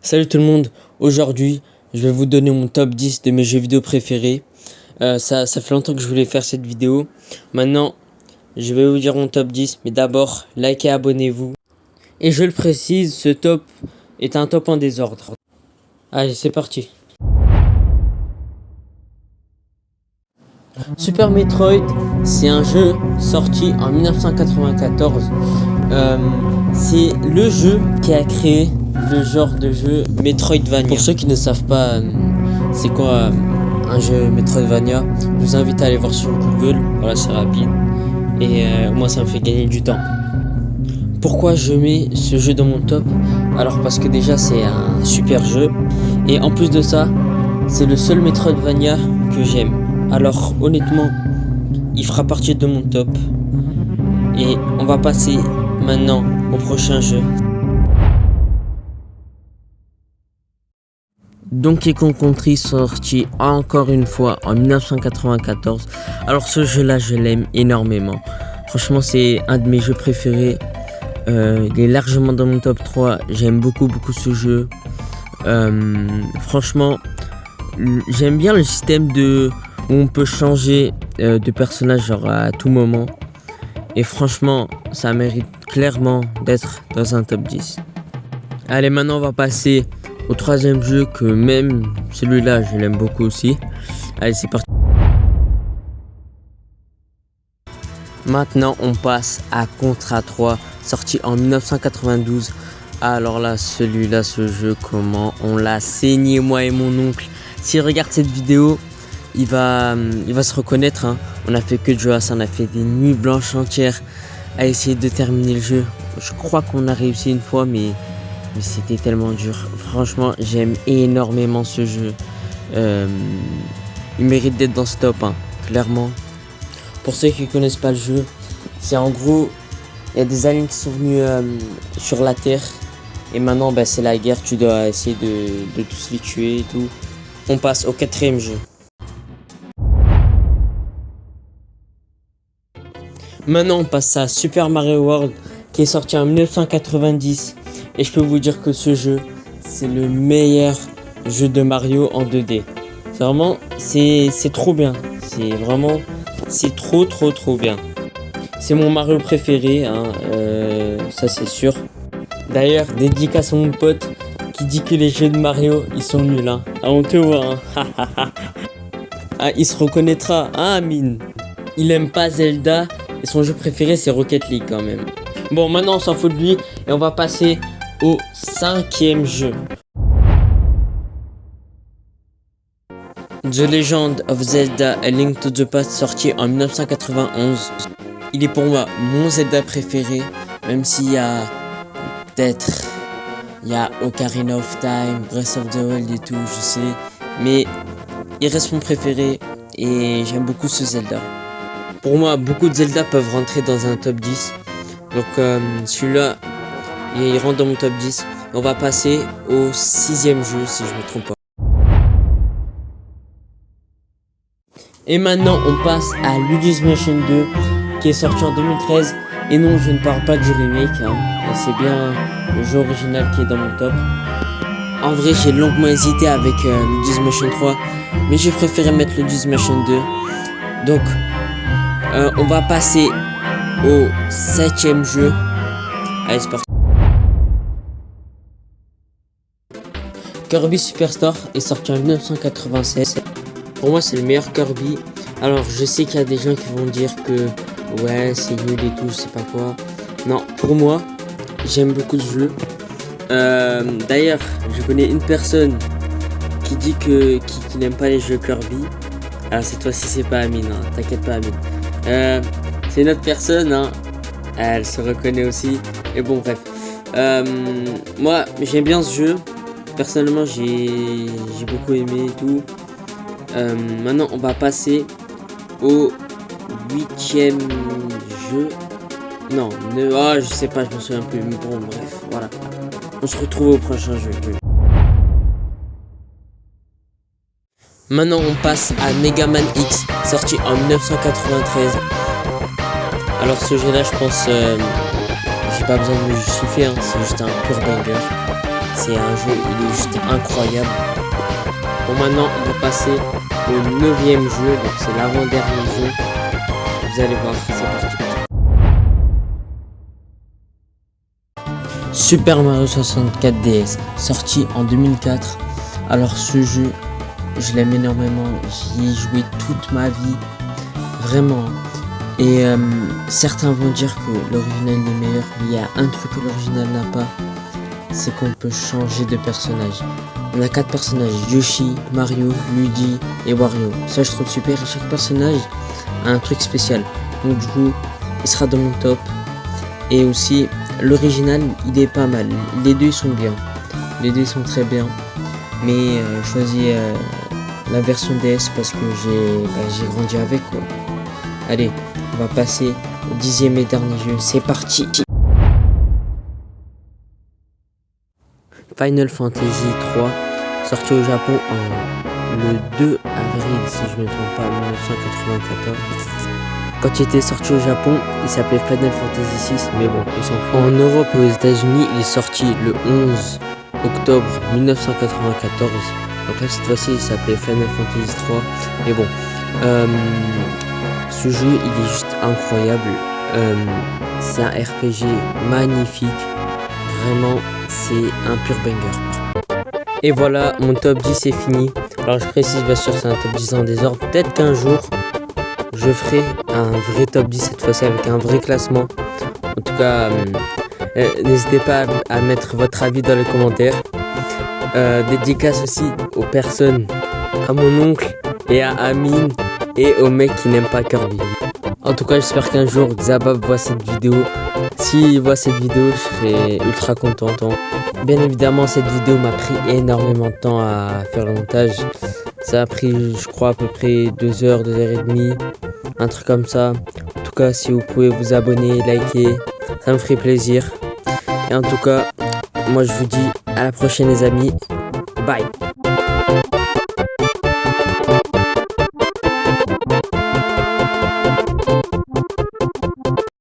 Salut tout le monde, aujourd'hui je vais vous donner mon top 10 de mes jeux vidéo préférés. Ça fait longtemps que je voulais faire cette vidéo. Maintenant je vais vous dire mon top 10, mais d'abord likez et abonnez-vous. Et je le précise, ce top est un top en désordre. Allez, c'est parti. Super Metroid, c'est un jeu sorti en 1994. C'est le jeu qui a créé le genre de jeu Metroidvania. Pour ceux qui ne savent pas c'est quoi un jeu Metroidvania, je vous invite à aller voir sur Google. Voilà, c'est rapide. Et moi, ça me fait gagner du temps. Pourquoi je mets ce jeu dans mon top? Alors parce que déjà c'est un super jeu. Et en plus de ça, c'est le seul Metroidvania que j'aime. Alors honnêtement, il fera partie de mon top. Et on va passer maintenant au prochain jeu. Donkey Kong Country, sorti encore une fois en 1994. Alors ce jeu là, je l'aime énormément. Franchement, c'est un de mes jeux préférés. Il est largement dans mon top 3. J'aime beaucoup ce jeu. Franchement, j'aime bien le système où on peut changer de personnage genre à tout moment. Et franchement, ça mérite clairement d'être dans un top 10. Allez, maintenant on va passer au troisième jeu, que même celui-là je l'aime beaucoup aussi. Allez, c'est parti. Maintenant on passe à Contra 3, sorti en 1992. Alors là, celui-là, ce jeu, comment on l'a saigné, moi et mon oncle. S'il regarde cette vidéo, il va se reconnaître, hein. On a fait que de jouer à ça, on a fait des nuits blanches entières à essayer de terminer le jeu. Je crois qu'on a réussi une fois, mais c'était tellement dur. Franchement, j'aime énormément ce jeu. Il mérite d'être dans ce top, hein, clairement. Pour ceux qui ne connaissent pas le jeu, c'est en gros, il y a des aliens qui sont venus sur la Terre. Et maintenant, c'est la guerre, tu dois essayer de tous les tuer et tout. On passe au quatrième jeu. Maintenant, on passe à Super Mario World, qui est sorti en 1990. Et je peux vous dire que ce jeu, c'est le meilleur jeu de Mario en 2D. C'est vraiment, c'est trop bien. C'est trop bien. C'est mon Mario préféré, hein, ça c'est sûr. D'ailleurs, dédicace à mon pote qui dit que les jeux de Mario, ils sont nuls, hein. Ah, on te voit, hein. Ah, il se reconnaîtra, hein, Amine. Il aime pas Zelda et son jeu préféré c'est Rocket League quand même. Bon, maintenant on s'en fout de lui et on va passer au cinquième jeu. The Legend of Zelda: A Link to the Past, sorti en 1991. Il est pour moi mon Zelda préféré, même s'il y a Ocarina of Time, Breath of the Wild et tout, je sais, mais il reste mon préféré et j'aime beaucoup ce Zelda. Pour moi, beaucoup de Zelda peuvent rentrer dans un top 10. Donc celui-là, il rentre dans mon top 10. On va passer au sixième jeu, si je ne me trompe pas. Et maintenant, on passe à Luigi's Mansion 2, qui est sorti en 2013. Et non, je ne parle pas du remake, hein. C'est bien le jeu original qui est dans mon top. En vrai, j'ai longuement hésité avec Luigi's Mansion 3, mais j'ai préféré mettre Luigi's Mansion 2. Donc, on va passer au septième jeu. Allez, c'est parti. Kirby Superstar est sorti en 1996. Pour moi, c'est le meilleur Kirby. Alors, je sais qu'il y a des gens qui vont dire que ouais, c'est nul et tout, je sais pas quoi. Non, pour moi, j'aime beaucoup ce jeu. D'ailleurs, je connais une personne qui dit qui n'aime pas les jeux Kirby. Alors, cette fois-ci, c'est pas Amine, hein. T'inquiète pas, Amine. C'est une autre personne, hein. Elle se reconnaît aussi. Et bon, bref. Moi, j'aime bien ce jeu. Personnellement, j'ai beaucoup aimé et tout. Maintenant, on va passer au huitième jeu. Non, je sais pas, je me souviens plus. Mais bon, bref, voilà. On se retrouve au prochain jeu. Maintenant, on passe à Mega Man X, sorti en 1993. Alors, ce jeu-là, je pense, j'ai pas besoin de me justifier, hein, c'est juste un pur banger. c'est un jeu, il est juste incroyable. Bon, maintenant on va passer au 9e jeu, donc c'est l'avant-dernier jeu. Vous allez voir, c'est parti. Super Mario 64 DS, sorti en 2004. Alors ce jeu, je l'aime énormément, j'y ai joué toute ma vie, vraiment. Et certains vont dire que l'original est meilleur, mais il y a un truc que l'original n'a pas, c'est qu'on peut changer de personnage. On a 4 personnages, Yoshi, Mario, Luigi et Wario. Ça je trouve super, et chaque personnage a un truc spécial. Donc du coup, il sera dans mon top. Et aussi, l'original, il est pas mal. Les deux sont bien. Les deux sont très bien. Mais je choisis la version DS parce que j'ai grandi avec, quoi. Allez, on va passer au 10e et dernier jeu. C'est parti. Final Fantasy 3, sorti au Japon le 2 avril, si je ne me trompe pas, 1994. Quand il était sorti au Japon, il s'appelait Final Fantasy 6, mais bon, on s'en fout. En Europe et aux États-Unis, il est sorti le 11 octobre 1994. Donc là, cette fois-ci, il s'appelait Final Fantasy 3. Mais bon, ce jeu, il est juste incroyable. C'est un RPG magnifique. Vraiment, c'est un pur banger. Et voilà, mon top 10 est fini. Alors je précise, bien sûr, c'est un top 10 en désordre. Peut-être qu'un jour, je ferai un vrai top 10 cette fois-ci avec un vrai classement. En tout cas, n'hésitez pas à mettre votre avis dans les commentaires. Dédicace aussi aux personnes, à mon oncle et à Amine et aux mecs qui n'aiment pas Kirby. En tout cas, j'espère qu'un jour Xabab voit cette vidéo. S'il voit cette vidéo, je serai ultra content. Bien évidemment, cette vidéo m'a pris énormément de temps à faire le montage. Ça a pris, je crois, à peu près 2 heures, 2 heures et demie, un truc comme ça. En tout cas, si vous pouvez vous abonner, liker, ça me ferait plaisir. Et en tout cas, moi je vous dis à la prochaine les amis. Bye.